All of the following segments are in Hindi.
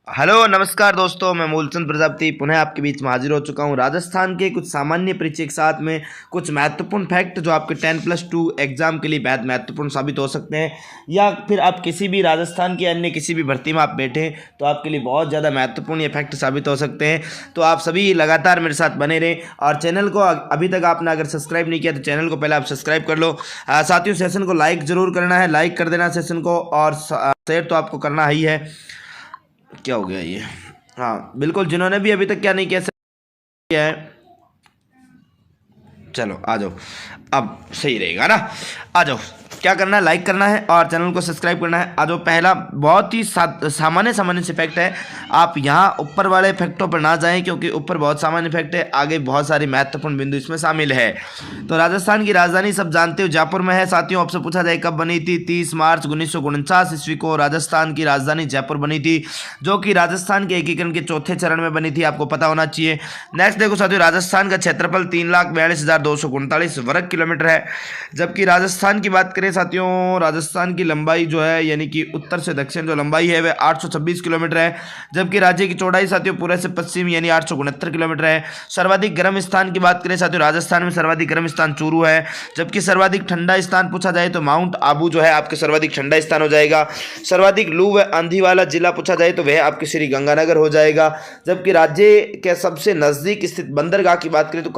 हेलो नमस्कार दोस्तों, मैं मूलचंद प्रजापति पुनः आपके बीच में हाजिर हो चुका हूं। राजस्थान के कुछ सामान्य परिचय के साथ में कुछ महत्वपूर्ण फैक्ट जो आपके 10+2 एग्जाम के लिए बेहद महत्वपूर्ण साबित हो सकते हैं, या फिर आप किसी भी राजस्थान की अन्य किसी भी भर्ती में आप बैठे हैं तो आपके लिए बहुत ज़्यादा महत्वपूर्ण ये फैक्ट साबित हो सकते हैं। तो आप सभी लगातार मेरे साथ बने रहें और चैनल को अभी तक आपने अगर सब्सक्राइब नहीं किया तो चैनल को पहले आप सब्सक्राइब कर लो। साथियों, सेशन को लाइक ज़रूर करना है, लाइक कर देना सेशन को, और शेयर तो आपको करना ही है। क्या हो गया ये? हाँ बिल्कुल, जिन्होंने भी अभी तक क्या नहीं किया है, चलो आ जाओ, अब सही रहेगा ना। आ जाओ, क्या करना है, लाइक करना है और चैनल को सब्सक्राइब करना है। आ जाओ, पहला बहुत ही सामान्य से फैक्ट है। आप यहाँ ऊपर वाले फैक्टों पर ना जाएं क्योंकि ऊपर बहुत सामान्य फैक्ट है, आगे बहुत सारी महत्वपूर्ण बिंदु इसमें शामिल है। तो राजस्थान की राजधानी सब जानते हो जयपुर में है। साथियों, आपसे पूछा जाए कब बनी थी? 30 मार्च 1949 ईस्वी को राजस्थान की राजधानी जयपुर बनी थी, जो कि राजस्थान के एकीकरण के चौथे चरण में बनी थी, आपको पता होना चाहिए। नेक्स्ट देखो साथियों, राजस्थान का क्षेत्रफल 3,42,239 वर्ग किलोमीटर है। जबकि राजस्थान की बात करें साथियों, राजस्थान की लंबाई जो है यानी कि उत्तर से दक्षिण जो लंबाई है वह 826 किलोमीटर है। जबकि राज्य की चौड़ाई साथियों पूरे से पश्चिम यानी 869 किलोमीटर है। सर्वाधिक गर्म स्थान की बात करें साथियों, राजस्थान में सर्वाधिक गर्म स्थान चूरू है। जबकि सर्वाधिक ठंडा स्थान पूछा जाए तो माउंट आबू जो है आपके सर्वाधिक ठंडा स्थान हो जाएगा। सर्वाधिक लू व आंधी वाला जिला पूछा जाए तो वह आपके श्री गंगानगर हो जाएगा। जबकि राज्य के सबसे नजदीक स्थित बंदरगाह की बात करें तो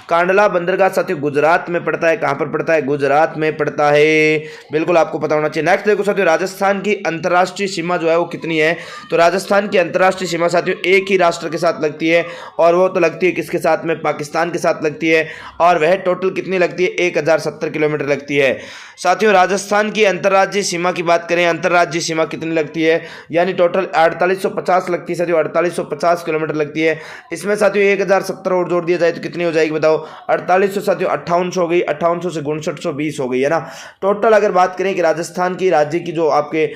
कांडला बंदरगाह साथियों गुजरात में पड़ता है। कहां पर पड़ता है? गुजरात में पड़ता है, बिल्कुल आपको पता होना चाहिए। नेक्स्ट देखो साथियों, राजस्थान की अंतर्राष्ट्रीय सीमा जो है वो कितनी है? तो राजस्थान की अंतर्राष्ट्रीय सीमा साथियों एक ही राष्ट्र के साथ लगती है, और वो तो लगती है किसके साथ में? पाकिस्तान के साथ लगती है, और वह टोटल कितनी लगती है? 1070 किलोमीटर लगती है। साथियों, राजस्थान की अंतर्राज्यीय सीमा की बात करें, अंतर्राज्यीय सीमा कितनी लगती है? यानी टोटल 4850 लगती है साथियों, 4850 किलोमीटर लगती है। इसमें साथियों 1070 और जोड़ दिया जाए तो कितनी हो जाएगी बताओ? 4800 साथियों 5800 हो गई, 5800 से 5920 हो गई, है ना। टोटल अगर बात करें कि राजस्थान की राज्य की जो आपके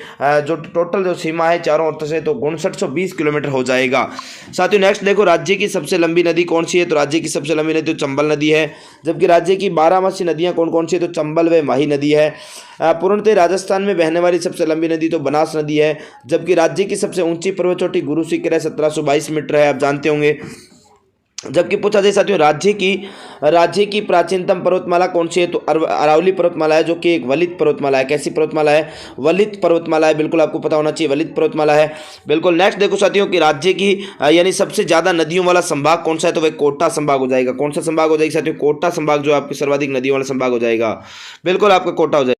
जो टोटल जो सीमा है चारों ओर से, तो 5920 किलोमीटर हो जाएगा। साथियों नेक्स्ट देखो, राज्य की सबसे लंबी नदी कौन सी है? तो राज्य की सबसे लंबी नदी तो चंबल नदी है। जबकि राज्य की 12 नदियां कौन कौन सी है? तो चंबल व माही नदी है। पूर्णतः राजस्थान में बहने वाली सबसे लंबी नदी तो बनास नदी है। जबकि राज्य की सबसे ऊंची पर्वत चोटी गुरु शिखर है, 1722 मीटर है, आप जानते होंगे। जबकि पूछा जाए साथियों राज्य की प्राचीनतम पर्वतमाला कौन सी है? तो अरावली पर्वतमाला है, जो कि एक वलित पर्वतमाला है। कैसी पर्वतमाला है? वलित पर्वतमाला है, बिल्कुल आपको पता होना चाहिए, वलित पर्वतमाला है, बिल्कुल। नेक्स्ट देखो साथियों कि राज्य की यानी सबसे ज्यादा नदियों वाला संभाग कौन सा है? तो वह कोटा संभाग हो जाएगा। कौन सा संभाग हो जाएगा साथियों? कोटा संभाग जो आपकी सर्वाधिक नदियों वाला संभाग हो जाएगा, बिल्कुल आपका कोटा हो जाएगा।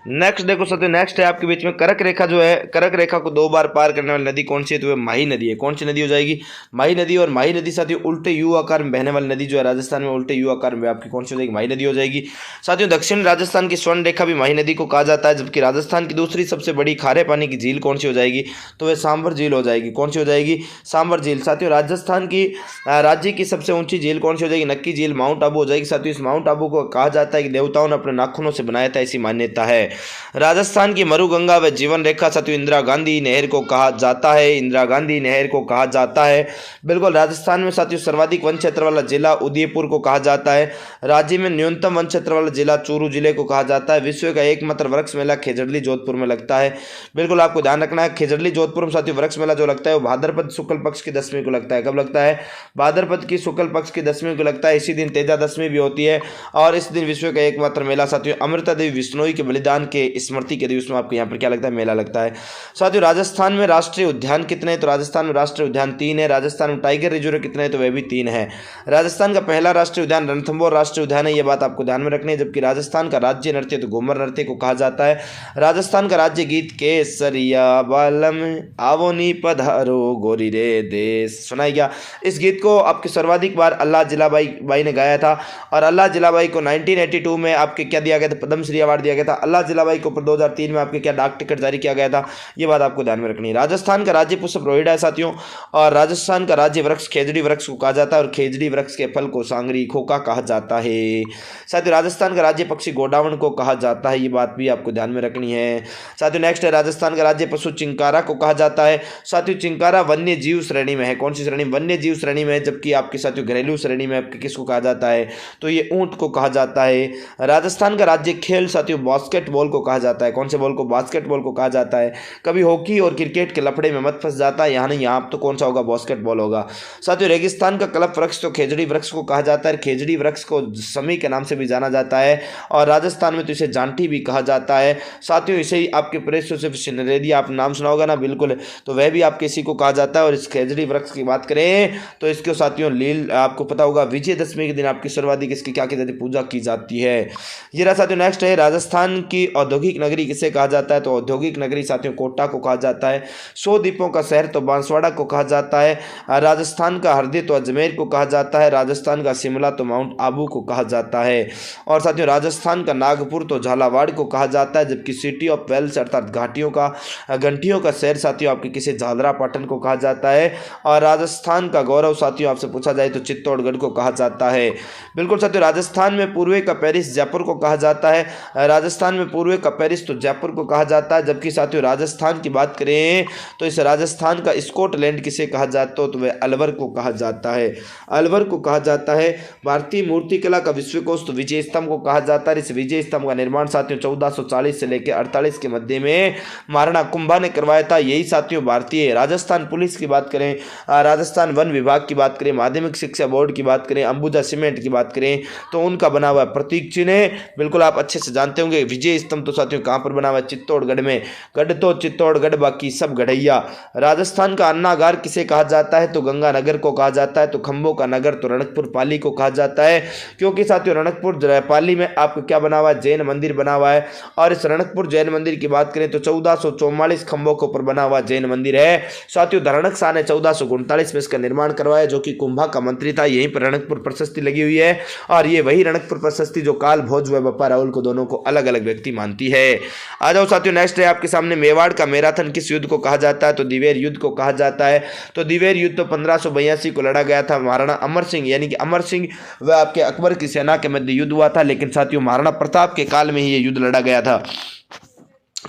नेक्स्ट देखो साथियों, नेक्स्ट है आपके बीच में कर्क रेखा जो है, कर्क रेखा को 2 बार पार करने वाली नदी कौन सी है? तो वह माही नदी है। कौन सी नदी हो जाएगी? माही नदी। और माही नदी साथियों उल्टे यू आकार में बहने वाली नदी जो है राजस्थान में, उल्टे यू आकार में आपकी कौन सी हो जाएगी? माही नदी हो जाएगी। साथियों दक्षिण राजस्थान की स्वर्ण रेखा भी माही नदी को कहा जाता है। जबकि राजस्थान की दूसरी सबसे बड़ी खारे पानी की झील कौन सी हो जाएगी? तो वह सांभर झील हो जाएगी। कौन सी हो जाएगी? सांभर झील। साथियों राजस्थान की राज्य की सबसे ऊंची झील कौन सी हो जाएगी? नक्की झील, माउंट आबू हो जाएगी। साथियों इस माउंट आबू को कहा जाता है कि देवताओं ने अपने नाखूनों से बनाया था, ऐसी मान्यता है। राजस्थान की मरुगंगा व जीवन रेखा साथियों इंदिरा गांधी नहर को कहा जाता है, इंदिरा गांधी नहर को कहा जाता है, बिल्कुल। राजस्थान में साथियों सर्वाधिक वन क्षेत्र वाला जिला उदयपुर को कहा जाता है। राज्य में न्यूनतम वन क्षेत्र वाला जिला चूरू जिले को कहा जाता है। विश्व का एकमात्र वृक्ष मेला खेजड़ली जोधपुर में लगता है, बिल्कुल आपको ध्यान रखना है। खेजड़ली जोधपुर में साथियों वृक्ष मेला जो लगता है वो भाद्रपद शुक्ल पक्ष की 10वीं को लगता है। कब लगता है? भाद्रपद की शुक्ल पक्ष की 10वीं को लगता है। इसी दिन तेजा दशमी भी होती है, और इस दिन विश्व का एकमात्र मेला साथियों अमृता देवी विश्नोई के बलिदान के स्मृति के दिवस में आपको यहाँ पर क्या लगता है? मेला लगता है। साथियों राजस्थान में राष्ट्रीय उद्यान कितने हैं? तो राजस्थान में राष्ट्रीय उद्यान 3 है। राजस्थान में टाइगर रिजर्व कितने हैं? तो वह भी 3 है। राजस्थान का पहला राष्ट्रीय उद्यान रणथंभौर राष्ट्रीय उद्यान है, यह बात आपको ध्यान में रखनी है। जबकि राजस्थान का राज्य नृत्य तो घूमर नृत्य को कहा जाता है। राजस्थान का राज्य गीत केसरिया बालम आवोनी पधारो गोरी रे देश, सुनाई गया। इस गीत को आपके सर्वाधिक बार अल्लाह जिलाबाई ने गाया था, और अल्लाह जिलाबाई को 1982 में आपके क्या दिया गया था? पद्मश्री अवार्ड दिया गया था। अल्लाह जिलाबाई को 2003 में आपके क्या डाक टिकट जारी किया गया था, यह बात आपको ध्यान में रखनी है। राजस्थान का राज्य पुष्प रोहिड़ा है साथियों, और राजस्थान का राज्य वृक्ष खेजड़ी वृक्ष को कहा जाता है, और खेजड़ी वृक्ष के फल को सांगरी खोका कहा जाता है। साथियों राजस्थान का राज्य पक्षी गोडावण को कहा जाता है, ये बात भी आपको ध्यान में रखनी है। साथियों नेक्स्ट है, राजस्थान का राज्य पशु चिंकारा को कहा जाता है। साथियों चिंकारा वन्य जीव श्रेणी में है। कौन सी श्रेणी? वन्य जीव श्रेणी में है। जबकि आपके साथियों घरेलू श्रेणी में आपके किसको कहा जाता है? तो ये ऊंट को कहा जाता है। राजस्थान का राज्य खेल साथियों बास्केटबॉल बॉल को कहा जाता है, कौन से बॉल को बास्केटबॉल को कहा जाता है। कभी हॉकी और क्रिकेट के लफड़े में मत फंस जाता है, यहाँ नहीं, यहाँ तो कौन सा होगा, बास्केटबॉल होगा। साथियों रेगिस्तान का कल्प वृक्ष तो खेजड़ी वृक्ष को कहा जाता है, खेजड़ी वृक्ष को समी के नाम से भी जाना जाता है, और राजस्थान में तो इसे जांटी भी कहा जाता है। साथियों इसे ही आपके प्रेस जोसेफ सिनेरेरी आप नाम सुना होगा ना, बिल्कुल, तो वह भी आपके इसी को कहा जाता है। और इस खेजड़ी वृक्ष की बात करें तो इसको साथियों लील आपको पता होगा विजयदशमी के दिन आपकी सर्वाधिक इसकी क्या की जाती है, पूजा की जाती है। ये रहा साथियों नेक्स्ट है, राजस्थान की औद्योगिक नगरी किसे कहा जाता है, तो औद्योगिक नगरी साथियों कोटा को कहा जाता है। 100 द्वीपों का शहर तो बांसवाड़ा को कहा जाता है। राजस्थान का हरदे तो अजमेर को कहा जाता है। राजस्थान का शिमला तो माउंट आबू को कहा जाता है। और साथियों राजस्थान का नागपुर तो झालावाड़ को कहा जाता है, जबकि सिटी ऑफ वेल्स अर्थात घंटियों का शहर साथियों आपके किसे झालरा पाटन को कहा जाता है। और राजस्थान का गौरव साथियों आपसे पूछा जाए तो चित्तौड़गढ़ को कहा जाता है। बिल्कुल साथियों राजस्थान में पूर्वे का पेरिस जयपुर को कहा जाता है। राजस्थान में पूर्वे का पेरिस तो जयपुर को कहा जाता है, जबकि साथियों राजस्थान की बात करें तो इस राजस्थान का स्कॉटलैंड किसे कहा जाता है, तो वह अलवर को कहा जाता है, अलवर को कहा जाता है। भारतीय मूर्तिकला का विश्वकोश तो विजय स्तंभ को कहा जाता है। इस विजय स्तंभ का निर्माण साथियों 1440 से लेकर 48 के मध्य में महाराणा कुंभा ने करवाया था। यही साथियों भारतीय राजस्थान पुलिस की बात करें, राजस्थान वन विभाग की बात करें, माध्यमिक शिक्षा बोर्ड की बात करें, अंबुजा सीमेंट की बात करें तो उनका बना हुआ प्रतीक चिन्ह है। बिल्कुल आप अच्छे से जानते होंगे विजय स्तंभ तो साथियों कहां पर बना हुआ है, चित्तौड़गढ़ में। गढ़ तो चित्तौड़गढ़ बाकी सब गढ़ैया। राजस्थान का अन्नागार किसे कहा जाता है, तो गंगानगर को कहा जाता है। तो खंभों का नगर तो रणकपुर पाली को कहा जाता है, क्योंकि साथियों रणकपुर पाली में आपको क्या बना हुआ है, जैन मंदिर बना हुआ है। और इस रणकपुर जैन मंदिर की बात करें तो 1444 खंभों के ऊपर बना हुआ जैन मंदिर है। साथियों धरणक शाह ने 1439 में इसका निर्माण करवाया, जो कि कुंभा का मंत्री था। यहीं पर रणकपुर प्रशस्ति लगी हुई है, और ये वही रणकपुर प्रशस्ति जो काल भोज व बप्पा राहुल को दोनों को अलग अलग व्यक्ति मानती है। आ जाओ साथियों नेक्स्ट है आपके सामने, मेवाड़ का मैराथन किस युद्ध को कहा जाता है, तो दिवेर युद्ध को कहा जाता है। तो दिवेर युद्ध तो 1582 को लड़ा गया था। महाराणा अमर सिंह यानी कि अमर सिंह व आपके अकबर की सेना के मध्य युद्ध हुआ था, लेकिन साथियों महाराणा प्रताप के काल में ही ये युद्ध लड़ा गया था।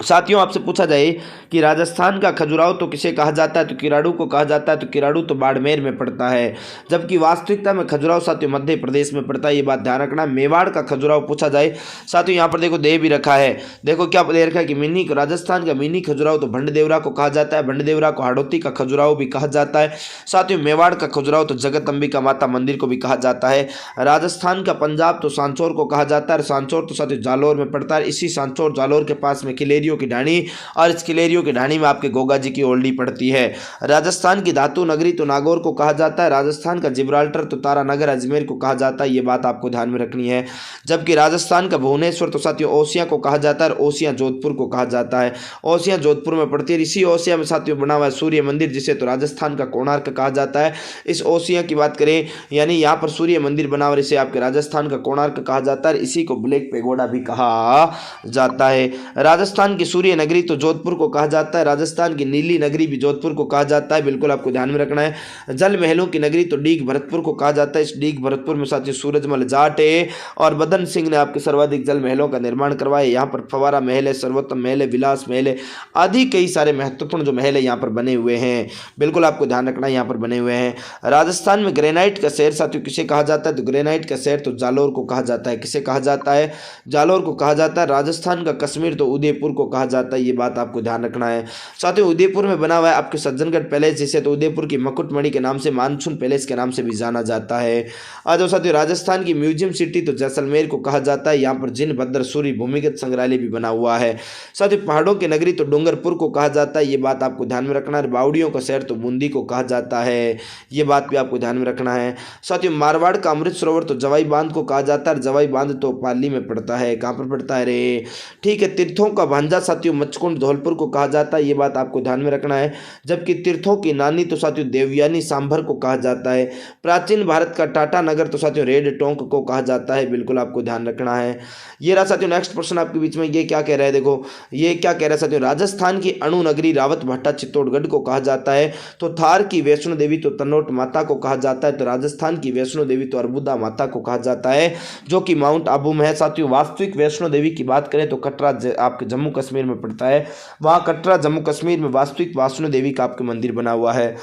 साथियों आपसे पूछा जाए कि राजस्थान का खजुराहो तो किसे कहा जाता है, तो किराड़ू को कहा जाता है। तो किराड़ू तो बाड़मेर में पड़ता है, जबकि वास्तविकता में खजुराहो साथियों मध्य प्रदेश में पड़ता है। ये बात ध्यान रखना। मेवाड़ का खजुराहो पूछा जाए साथियों, यहाँ पर देखो दे भी रखा है, देखो क्या दे रखा है कि मिनी राजस्थान का मिनी खजुराहो तो भंडदेवरा को कहा जाता है। भंडदेवरा को हाड़ौती का खजुराहो भी कहा जाता है। साथियों मेवाड़ का खजुराहो तो जगत अंबिका माता मंदिर को भी कहा जाता है। राजस्थान का पंजाब तो सांचौर को कहा जाता है। सांचौर तो साथियों जालोर में पड़ता है। इसी सांचौर जालोर के पास में किलेरियों की ढाणी, और इस किलेरियों की ढाणी में आपके गोगा जी की ओल्डी पड़ती है। राजस्थान की धातु नगरी तो नागौर को कहा जाता है। राजस्थान का जिब्राल्टर तो तारानगर अजमेर को कहा जाता है। ये बात आपको ध्यान में रखनी है। जबकि राजस्थान का भुवनेश्वर तो साथियों ओसिया को कहा जाता है, और ओसिया जोधपुर को कहा जाता है। ओसिया जोधपुर में पड़ती है। इसी ओसिया में साथियों बना हुआ है सूर्य मंदिर, जिसे तो राजस्थान का कोणार्क कहा जाता है। इस ओसिया की बात करें यानी यहाँ पर सूर्य मंदिर बना हुआ, इसे आपके राजस्थान का कोणार्क कहा जाता है। इसी को ब्लैक पेगोडा भी कहा जाता है। राजस्थान की सूर्य नगरी तो जोधपुर को कहा जाता है। राजस्थान की नीली नगरी भी जोधपुर को कहा जाता है। बिल्कुल आपको ध्यान में रखना है। जल महलों की नगरी तो डीग भरतपुर को कहा जाता है। इस डीग भरतपुर में साथियों सूरजमल जाट है, और बदन सिंह ने आपके सर्वाधिक जल महलों का निर्माण करवाया। यहाँ पर फवारा महल है, सर्वोत्तम महल है, विलास महल है, आदि कई सारे महत्वपूर्ण जो महल है यहाँ पर बने हुए हैं। बिल्कुल आपको ध्यान रखना है, यहाँ पर बने हुए हैं। राजस्थान में ग्रेनाइट का शहर साथियों किसे कहा जाता है, तो ग्रेनाइट का शहर तो जालोर को कहा जाता है। किसे कहा जाता है, जालोर को कहा जाता है। राजस्थान का कश्मीर तो उदयपुर को कहा जाता है। ये बात आपको ध्यान रखना है। साथियों उदयपुर में बना हुआ है आपके सज्जनगढ़ पैलेस, जिसे तो उदयपुर की मकुटमणि के नाम से, मानसून पैलेस के नाम से भी जाना जाता है। आज साथियों राजस्थान की म्यूजियम सिटी तो जैसलमेर को कहा जाता है। यहाँ पर जिन भद्र सूरी भूमिगत संग्रहालय भी बना हुआ है। साथियों पहाड़ों की नगरी तो डूंगरपुर को कहा जाता है। ये बात आपको ध्यान में रखना है। बावड़ियों का शहर तो बूंदी को कहा जाता है। ये बात भी आपको ध्यान में रखना है। साथियों मारवाड़ का अमृत सरोवर तो जवाई बांध को कहा जाता है। जवाई बांध तो पाली में पड़ता है। कहाँ पर पड़ता है रे, ठीक है। तीर्थों का भांजा साथियों मचकुंड धौलपुर को कहा जाता है। ये बात आपको ध्यान में रखना है। जबकि तीर्थों की नानी तो साथियों देवयानी सांभर को कहा जाता है। प्राचीन भारत का टाटा नगर तो साथियों रेड टोंक को कहा जाता है। बिल्कुल आपको ध्यान रखना है। ये रहा साथियों नेक्स्ट प्रश्न आपके बीच में। ये क्या कह रहा है, देखो ये क्या कह रहा है साथियों, राजस्थान की अणु नगरी रावत भट्टा चित्तौड़गढ़ को कहा जाता है। तो थार की वैष्णो देवी तो तनोट माता को कहा जाता है। तो राजस्थान की वैष्णो देवी तो अर्बुदा माता को कहा जाता है, जो कि माउंट आबू में है। साथियों वास्तविक वैष्णो देवी की बात करें तो कटरा आपके जम्मू कश्मीर में पड़ता है। वहाँ कटरा जम्मू कश्मीर में वास्तविक वैष्णो देवी का आपके मंदिर बना हुआ है।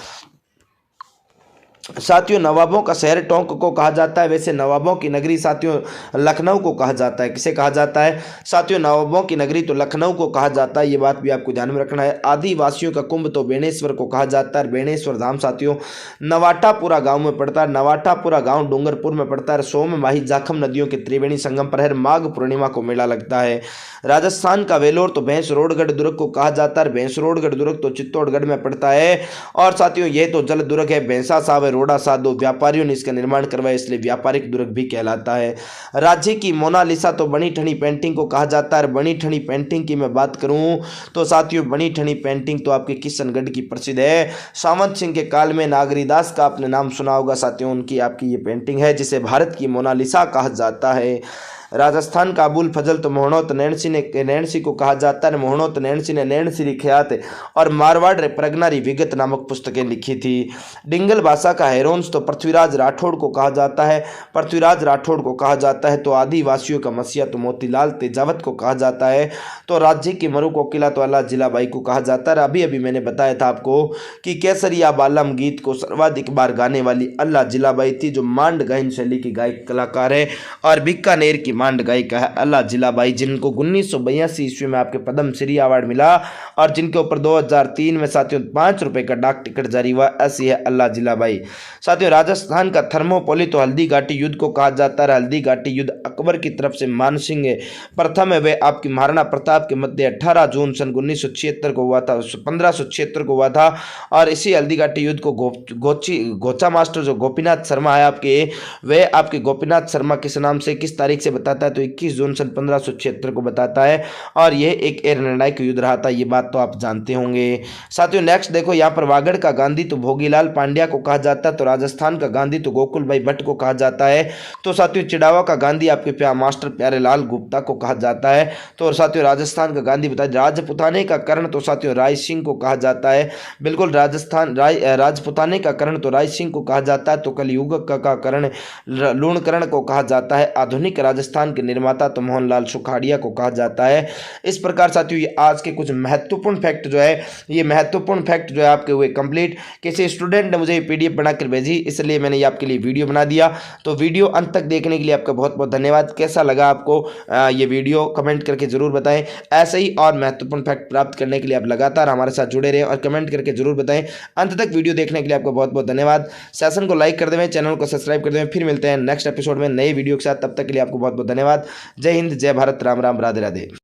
साथियों नवाबों का शहर टोंक को कहा जाता है, वैसे नवाबों की नगरी साथियों लखनऊ को कहा जाता है। किसे कहा जाता है साथियों? नवाबों की नगरी तो लखनऊ को कहा जाता है, ये बात भी आपको ध्यान में रखना है। आदिवासियों का कुंभ तो बेणेश्वर को कहा जाता है। बेणेश्वर धाम साथियों नवाटापुरा गांव में पड़ता है। नवाटापुरा गांव डूंगरपुर में पड़ता है। सोम माही जाखम नदियों के त्रिवेणी संगम पर हर माघ पूर्णिमा को मेला लगता है। राजस्थान का वेलोर तो भैंसरोडगढ़ दुर्ग को कहा जाता है। भैंसरोडगढ़ दुर्ग तो चित्तौड़गढ़ में पड़ता है। और साथियों यह तो जल दुर्ग है। भैंसा साहब रोड़ा सा दो व्यापारियों ने इसका निर्माण करवाया, इसलिए व्यापारिक दुर्ग भी कहलाता है। राज्य की मोनालिसा तो बनी ठनी पेंटिंग को कहा जाता है। बनी ठनी पेंटिंग की मैं बात करूं तो साथियों बनी ठनी पेंटिंग तो आपके किशनगढ़ की प्रसिद्ध है। सावंत सिंह के काल में नागरीदास का आपने नाम सुना होगा साथियों, उनकी आपकी ये पेंटिंग है जिसे भारत की मोनालिसा कहा जाता है। राजस्थान का अबुल फजल तो मोहनोत नैणसी को कहा जाता है। मोहनोत नैणसी ने नैणसी ख्यात और मारवाड़ प्रगनारी विगत नामक पुस्तकें लिखी थी। डिंगल भाषा का हैरोंस तो पृथ्वीराज राठौड़ को कहा जाता है। पृथ्वीराज राठौड़ को कहा जाता है। तो आदिवासियों का मसीहा तो मोतीलाल तेजावत को कहा जाता है। तो राज्य की मरु कोकिला तो अल्लाह जिलाबाई को कहा जाता है। अभी अभी मैंने बताया था आपको कि केसरिया बालम गीत को सर्वाधिक बार गाने वाली अल्लाह जिलाबाई थी, जो मांड गायन शैली की गायक कलाकार है और बीकानेर की मांड गायिका है अल्लाह जिलाबाई, जिनको 1982 ईस्वी में आपके पद्म श्री अवार्ड मिला और जिनके ऊपर 2003 में साथियों 5 रुपए का डाक टिकट जारी हुआ। ऐसी है अल्लाह जिलाबाई। साथियों राजस्थान का थर्मोपोली तो हल्दी घाटी युद्ध को कहा जाता है। हल्दी घाटी युद्ध अकबर की तरफ से मानसिंह प्रथम है वे आपकी महाराणा प्रताप के मध्य 18 जून सन 1976 को हुआ था, 1576 को हुआ था। और इसी हल्दी घाटी युद्ध को गोचा मास्टर जो गोपीनाथ शर्मा है आपके, वे आपके गोपीनाथ शर्मा किस नाम से किस तारीख से बताता है तो 21 जून सन 1576 को बताता है। और यह एक निर्णायक युद्ध रहा था, ये बात तो आप जानते होंगे। साथियों नेक्स्ट देखो यहाँ पर वागड़ का गांधी तो भोगीलाल पांड्या को कहा जाता है। तो राजस्थान का गांधी तो गोकुल भाई भट्ट को कहा जाता है। तो साथियों चिड़ावा का गांधी आपके मास्टर प्यारे लाल गुप्ता को कहा जाता है। तो साथियों राजस्थान का गांधी बताया। राजपुताने का कर्ण तो साथियों राय सिंह को कहा जाता है। बिल्कुल राजस्थान राजपुताने का कर्ण तो राय सिंह को कहा जाता है। तो कलयुग का कर्ण लूणकर्ण को कहा जाता है। आधुनिक राजस्थान के निर्माता तो मोहनलाल सुखाड़िया को कहा जाता है। इस प्रकार साथियों ये आज के कुछ महत्वपूर्ण फैक्ट जो है, ये महत्वपूर्ण फैक्ट जो है आपके हुए कंप्लीट। किसी स्टूडेंट ने मुझे ये पीडीएफ बनाकर भेजी, इसलिए मैंने ये आपके लिए वीडियो बना दिया। तो वीडियो अंत तक देखने के लिए आपका बहुत बहुत धन्यवाद। कैसा लगा आपको ये वीडियो कमेंट करके जरूर बताएं। ऐसे ही और महत्वपूर्ण फैक्ट प्राप्त करने के लिए आप लगातार हमारे साथ जुड़े रहें और कमेंट करके जरूर बताएं। अंत तक वीडियो देखने के लिए आपको बहुत बहुत धन्यवाद। सेशन को लाइक कर दें, चैनल को सब्सक्राइब कर दें। फिर मिलते हैं नेक्स्ट एपिसोड में नए वीडियो के साथ। तब तक के लिए आपको बहुत बहुत धन्यवाद। जय हिंद, जय भारत, राम राम, राधे राधे।